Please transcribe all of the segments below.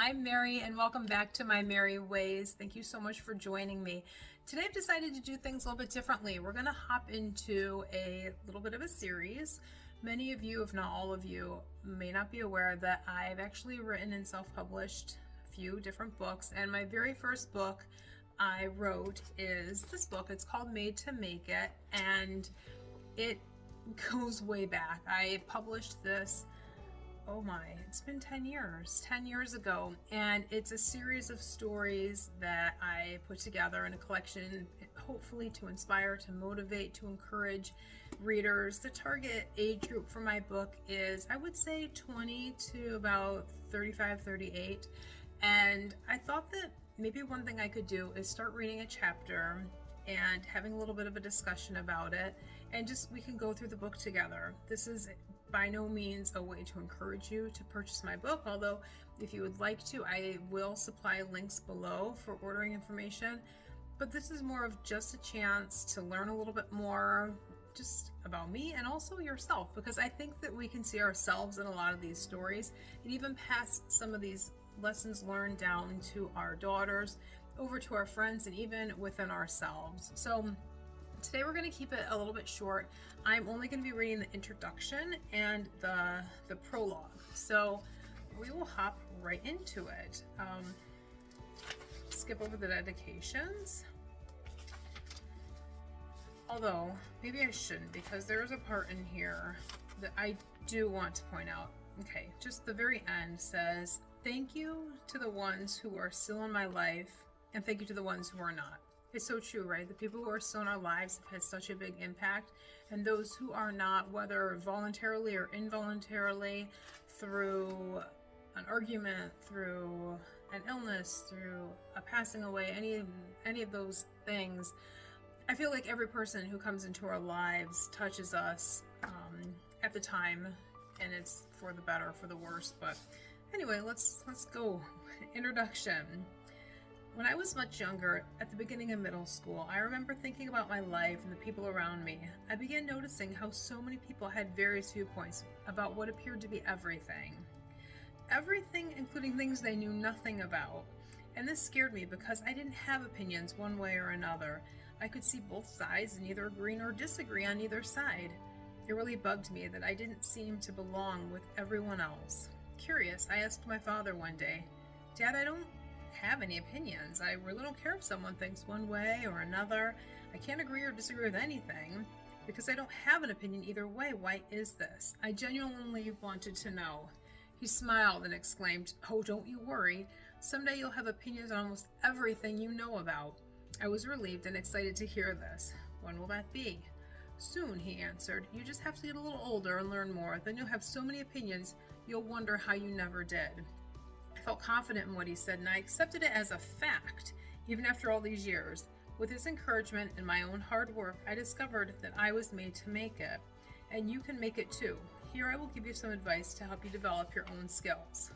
I'm Mary, and welcome back to My Merry Ways. Thank you so much for joining me. Today I've decided to do things a little bit differently. We're going to hop into a little bit of a series. Many of you, if not all of you, may not be aware that I've actually written and self-published a few different books, and my very first book I wrote is this book. It's called Made to Make It, and it goes way back. I published this, oh my, it's been 10 years ago, and it's a series of stories that I put together in a collection, hopefully to inspire, to motivate, to encourage readers. The target age group for my book is, I would say, 20 to about 35, 38, and I thought that maybe one thing I could do is start reading a chapter and having a little bit of a discussion about it, and just we can go through the book together. This is by no means a way to encourage you to purchase my book, although if you would like to, I will supply links below for ordering information. But this is more of just a chance to learn a little bit more just about me and also yourself, because I think that we can see ourselves in a lot of these stories and even pass some of these lessons learned down to our daughters, over to our friends, and even within ourselves. So today we're going to keep it a little bit short. I'm only going to be reading the introduction and the prologue. So we will hop right into it. Skip over the dedications. Although, maybe I shouldn't, because there's a part in here that I do want to point out. Okay, just the very end says, "Thank you to the ones who are still in my life, and thank you to the ones who are not." It's so true, right? The people who are still in our lives have had such a big impact, and those who are not, whether voluntarily or involuntarily, through an argument, through an illness, through a passing away, any of those things, I feel like every person who comes into our lives touches us at the time, and it's for the better, for the worse. But anyway, let's go. Introduction. When I was much younger, at the beginning of middle school, I remember thinking about my life and the people around me. I began noticing how so many people had various viewpoints about what appeared to be everything. Everything, including things they knew nothing about. And this scared me because I didn't have opinions one way or another. I could see both sides and neither agree nor disagree on either side. It really bugged me that I didn't seem to belong with everyone else. Curious, I asked my father one day, "Dad, I don't have any opinions. I really don't care if someone thinks one way or another. I can't agree or disagree with anything because I don't have an opinion either way. Why is this?" I genuinely wanted to know. He smiled and exclaimed, "Oh, don't you worry. Someday you'll have opinions on almost everything you know about." I was relieved and excited to hear this. "When will that be?" "Soon," he answered. "You just have to get a little older and learn more. Then you'll have so many opinions, you'll wonder how you never did." I felt confident in what he said, and I accepted it as a fact, even after all these years. With his encouragement and my own hard work, I discovered that I was made to make it, and you can make it too. Here I will give you some advice to help you develop your own skills.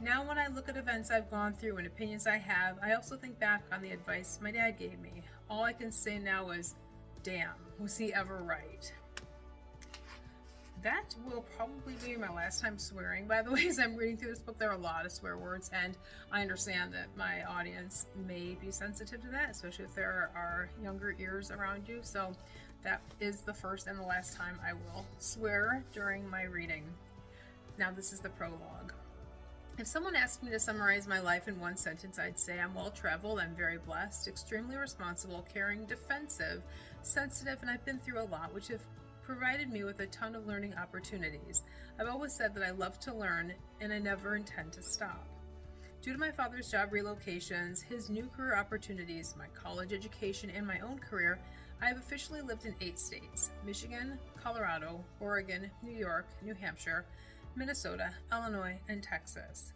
Now when I look at events I've gone through and opinions I have, I also think back on the advice my dad gave me. All I can say now is, damn, was he ever right. That will probably be my last time swearing. By the way, as I'm reading through this book, there are a lot of swear words, and I understand that my audience may be sensitive to that, especially if there are younger ears around you. So that is the first and the last time I will swear during my reading. Now this is the prologue. If someone asked me to summarize my life in one sentence, I'd say I'm well-traveled, I'm very blessed, extremely responsible, caring, defensive, sensitive, and I've been through a lot, which have provided me with a ton of learning opportunities. I've always said that I love to learn, and I never intend to stop. Due to my father's job relocations, his new career opportunities, my college education, and my own career, I have officially lived in 8 states: Michigan, Colorado, Oregon, New York, New Hampshire, Minnesota, Illinois, and Texas,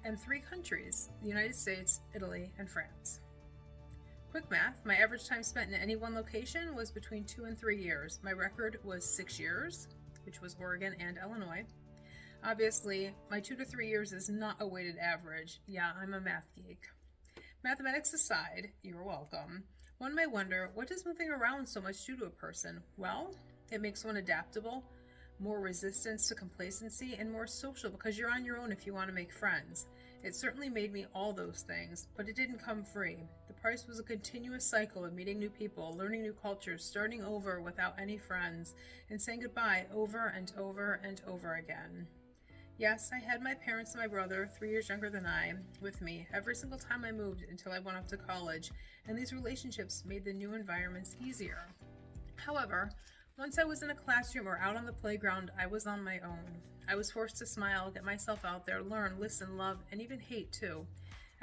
and 3 countries: the United States, Italy, and France. Quick math, my average time spent in any one location was between 2 and 3 years. My record was 6 years, which was Oregon and Illinois. Obviously, my 2 to 3 years is not a weighted average. Yeah, I'm a math geek. Mathematics aside, you're welcome. One may wonder, what does moving around so much do to a person? Well, it makes one adaptable, more resistance to complacency, and more social because you're on your own if you want to make friends. It certainly made me all those things, but it didn't come free. The price was a continuous cycle of meeting new people, learning new cultures, starting over without any friends, and saying goodbye over and over and over again. Yes, I had my parents and my brother, 3 years younger than I, with me every single time I moved until I went off to college, and these relationships made the new environments easier. However, once I was in a classroom or out on the playground, I was on my own. I was forced to smile, get myself out there, learn, listen, love, and even hate too.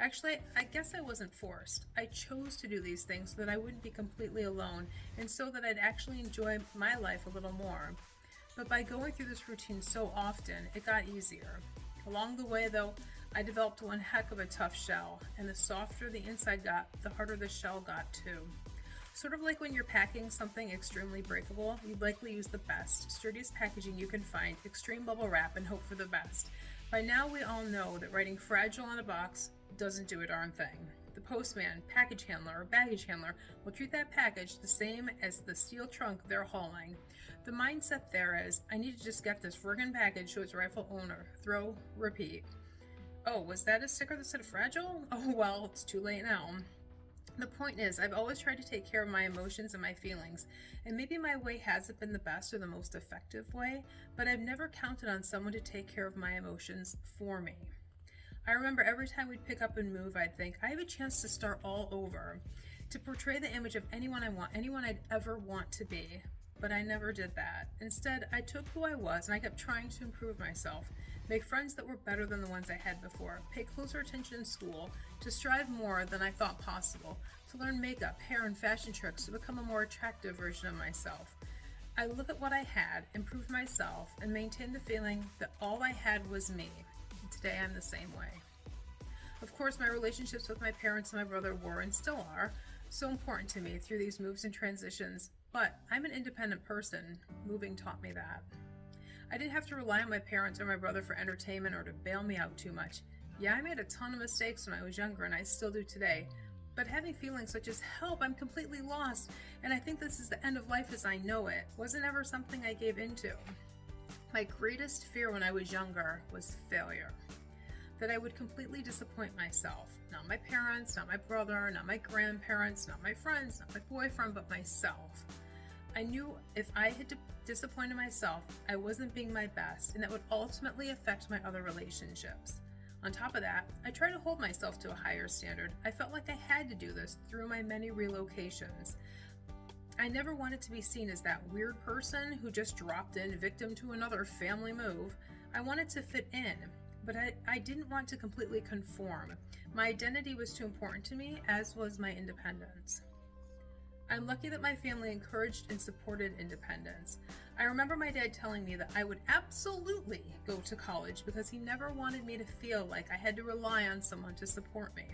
Actually, I guess I wasn't forced. I chose to do these things so that I wouldn't be completely alone and so that I'd actually enjoy my life a little more. But by going through this routine so often, it got easier. Along the way, though, I developed one heck of a tough shell, and the softer the inside got, the harder the shell got too. Sort of like when you're packing something extremely breakable, you'd likely use the best, sturdiest packaging you can find, extreme bubble wrap, and hope for the best. By now we all know that writing fragile on a box doesn't do a darn thing. The postman, package handler, or baggage handler will treat that package the same as the steel trunk they're hauling. The mindset there is, I need to just get this friggin' package to its rightful owner. Throw, repeat. Oh, was that a sticker that said fragile? Oh well, it's too late now. The point is, I've always tried to take care of my emotions and my feelings, and maybe my way hasn't been the best or the most effective way, but I've never counted on someone to take care of my emotions for me. I remember every time we'd pick up and move, I'd think, I have a chance to start all over, to portray the image of anyone I want, anyone I'd ever want to be, but I never did that. Instead, I took who I was and I kept trying to improve myself, make friends that were better than the ones I had before, pay closer attention in school, to strive more than I thought possible, to learn makeup, hair, and fashion tricks to become a more attractive version of myself. I look at what I had, improved myself, and maintained the feeling that all I had was me. And today I'm the same way. Of course, my relationships with my parents and my brother were, and still are, so important to me through these moves and transitions, but I'm an independent person. Moving taught me that. I didn't have to rely on my parents or my brother for entertainment or to bail me out too much. Yeah, I made a ton of mistakes when I was younger, and I still do today. But having feelings such as, help, I'm completely lost, and I think this is the end of life as I know it, wasn't ever something I gave into. My greatest fear when I was younger was failure. That I would completely disappoint myself. Not my parents, not my brother, not my grandparents, not my friends, not my boyfriend, but myself. I knew if I had disappointed myself, I wasn't being my best, and that would ultimately affect my other relationships. On top of that, I try to hold myself to a higher standard. I felt like I had to do this through my many relocations. I never wanted to be seen as that weird person who just dropped in victim to another family move. I wanted to fit in, but I didn't want to completely conform. My identity was too important to me, as was my independence. I'm lucky that my family encouraged and supported independence. I remember my dad telling me that I would absolutely go to college because he never wanted me to feel like I had to rely on someone to support me.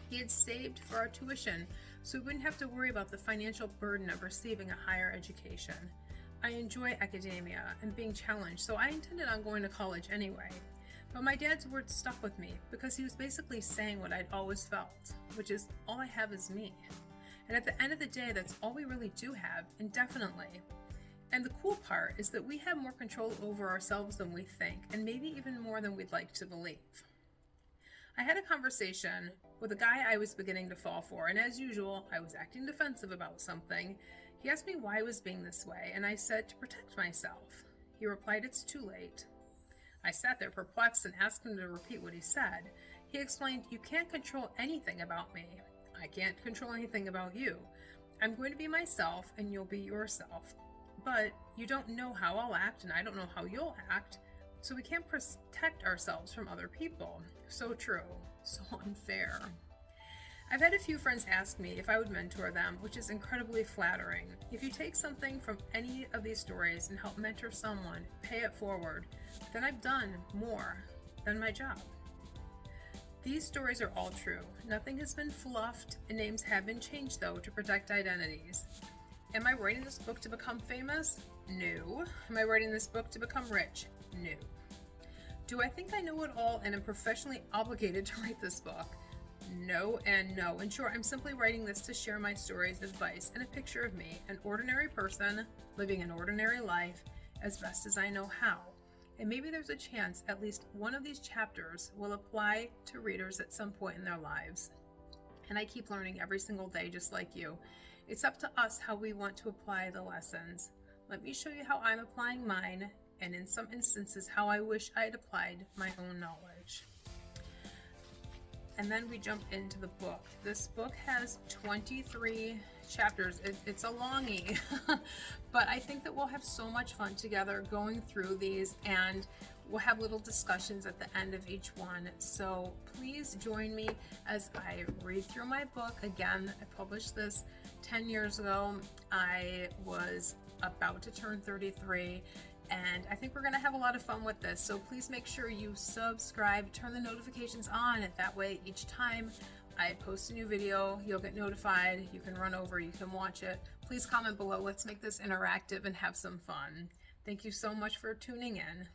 He had saved for our tuition so we wouldn't have to worry about the financial burden of receiving a higher education. I enjoy academia and being challenged, so I intended on going to college anyway. But my dad's words stuck with me because he was basically saying what I'd always felt, which is, all I have is me. And at the end of the day, that's all we really do have, indefinitely. And the cool part is that we have more control over ourselves than we think, and maybe even more than we'd like to believe. I had a conversation with a guy I was beginning to fall for, and as usual, I was acting defensive about something. He asked me why I was being this way, and I said to protect myself. He replied, it's too late. I sat there perplexed and asked him to repeat what he said. He explained, you can't control anything about me. I can't control anything about you. I'm going to be myself and you'll be yourself. But you don't know how I'll act and I don't know how you'll act, so we can't protect ourselves from other people. So true. So unfair. I've had a few friends ask me if I would mentor them, which is incredibly flattering. If you take something from any of these stories and help mentor someone, pay it forward, then I've done more than my job. These stories are all true. Nothing has been fluffed, and names have been changed, though, to protect identities. Am I writing this book to become famous? No. Am I writing this book to become rich? No. Do I think I know it all and am professionally obligated to write this book? No and no. In short, I'm simply writing this to share my stories, advice, and a picture of me, an ordinary person living an ordinary life as best as I know how. And maybe there's a chance at least one of these chapters will apply to readers at some point in their lives. And I keep learning every single day, just like you. It's up to us how we want to apply the lessons. Let me show you how I'm applying mine, and in some instances, how I wish I had applied my own knowledge. And then we jump into the book. This book has 23 chapters. It's a longie, but I think that we'll have so much fun together going through these, and we'll have little discussions at the end of each one. So please join me as I read through my book. Again, I published this 10 years ago. I was about to turn 33, and I think we're going to have a lot of fun with this. So please make sure you subscribe, turn the notifications on, and that way each time I post a new video, you'll get notified. You can run over, you can watch it. Please comment below. Let's make this interactive and have some fun. Thank you so much for tuning in.